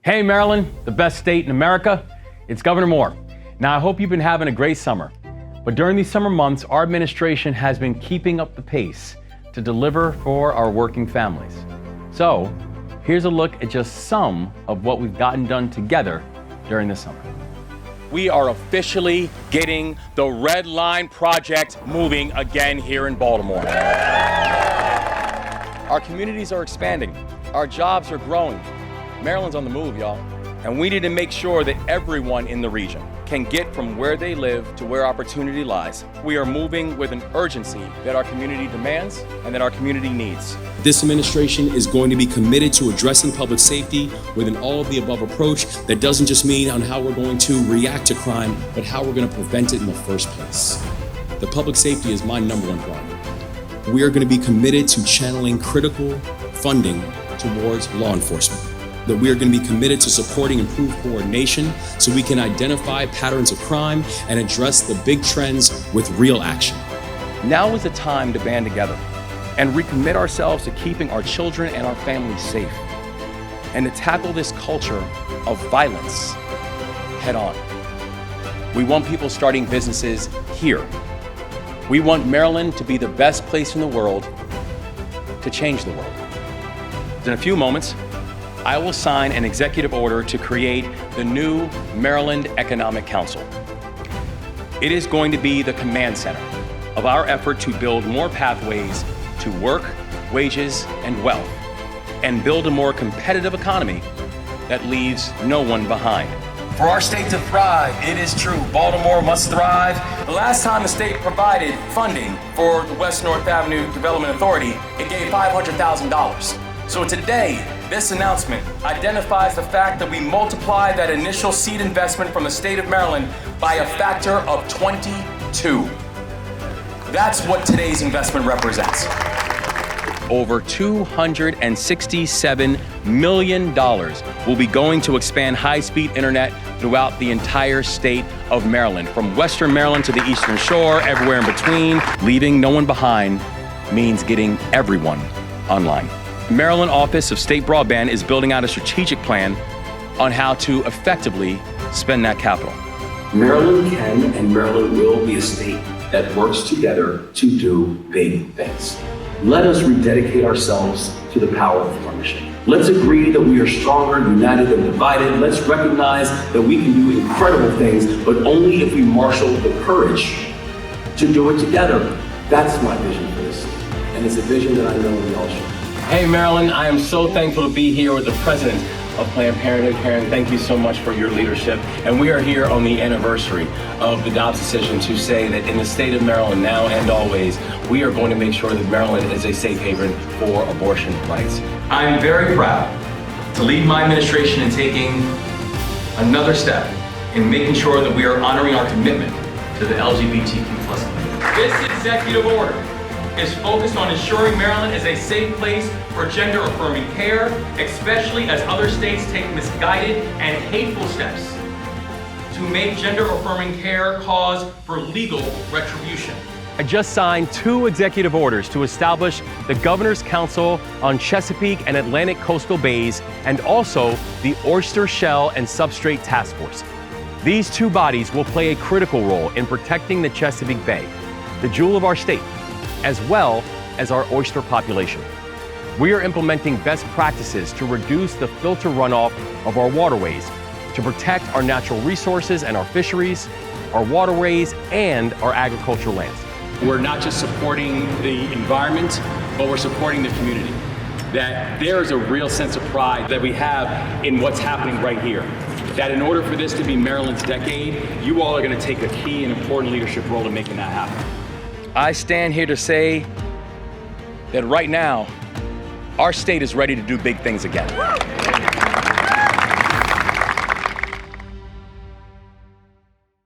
Hey Maryland, the best state in America. It's Governor Moore. Now I hope you've been having a great summer. But during these summer months, our administration has been keeping up the pace to deliver for our working families. So here's a look at just some of what we've gotten done together during the summer. We are officially getting the Red Line project moving again here in Baltimore. Our communities are expanding. Our jobs are growing. Maryland's on the move, y'all. And we need to make sure that everyone in the region can get from where they live to where opportunity lies. We are moving with an urgency that our community demands and that our community needs. This administration is going to be committed to addressing public safety with an all-of-the-above approach that doesn't just mean on how we're going to react to crime, but how we're going to prevent it in the first place. The public safety is my number one priority. We are going to be committed to channeling critical funding towards law enforcement. That we are going to be committed to supporting improved coordination so we can identify patterns of crime and address the big trends with real action. Now is the time to band together and recommit ourselves to keeping our children and our families safe and to tackle this culture of violence head on. We want people starting businesses here. We want Maryland to be the best place in the world to change the world. In a few moments, I will sign an executive order to create the new Maryland Economic Council. It is going to be the command center of our effort to build more pathways to work, wages, and wealth, and build a more competitive economy that leaves no one behind. For our state to thrive, it is true, Baltimore must thrive. The last time the state provided funding for the West North Avenue Development Authority, it gave $500,000. So today, this announcement identifies the fact that we multiply that initial seed investment from the state of Maryland by a factor of 22. That's what today's investment represents. Over $267 million will be going to expand high-speed internet throughout the entire state of Maryland, from Western Maryland to the Eastern Shore, everywhere in between. Leaving no one behind means getting everyone online. The Maryland Office of State Broadband is building out a strategic plan on how to effectively spend that capital. Maryland can and Maryland will be a state that works together to do big things. Let us rededicate ourselves to the power of partnership. Let's agree that we are stronger united than divided. Let's recognize that we can do incredible things, but only if we marshal the courage to do it together. That's my vision for this city, and it's a vision that I know we all share. Hey Maryland, I am so thankful to be here with the president of Planned Parenthood. Karen, thank you so much for your leadership. And we are here on the anniversary of the Dobbs decision to say that in the state of Maryland, now and always, we are going to make sure that Maryland is a safe haven for abortion rights. I'm very proud to lead my administration in taking another step in making sure that we are honoring our commitment to the LGBTQ+ community. This executive order is focused on ensuring Maryland is a safe place for gender-affirming care, especially as other states take misguided and hateful steps to make gender-affirming care cause for legal retribution. I just signed 2 executive orders to establish the Governor's Council on Chesapeake and Atlantic Coastal Bays and also the Oyster Shell and Substrate Task Force. These 2 bodies will play a critical role in protecting the Chesapeake Bay, the jewel of our state, as well as our oyster population. We are implementing best practices to reduce the filter runoff of our waterways, to protect our natural resources and our fisheries, our waterways, and our agricultural lands. We're not just supporting the environment, but we're supporting the community. That there is a real sense of pride that we have in what's happening right here. That in order for this to be Maryland's decade, you all are going to take a key and important leadership role in making that happen. I stand here to say that right now, our state is ready to do big things again.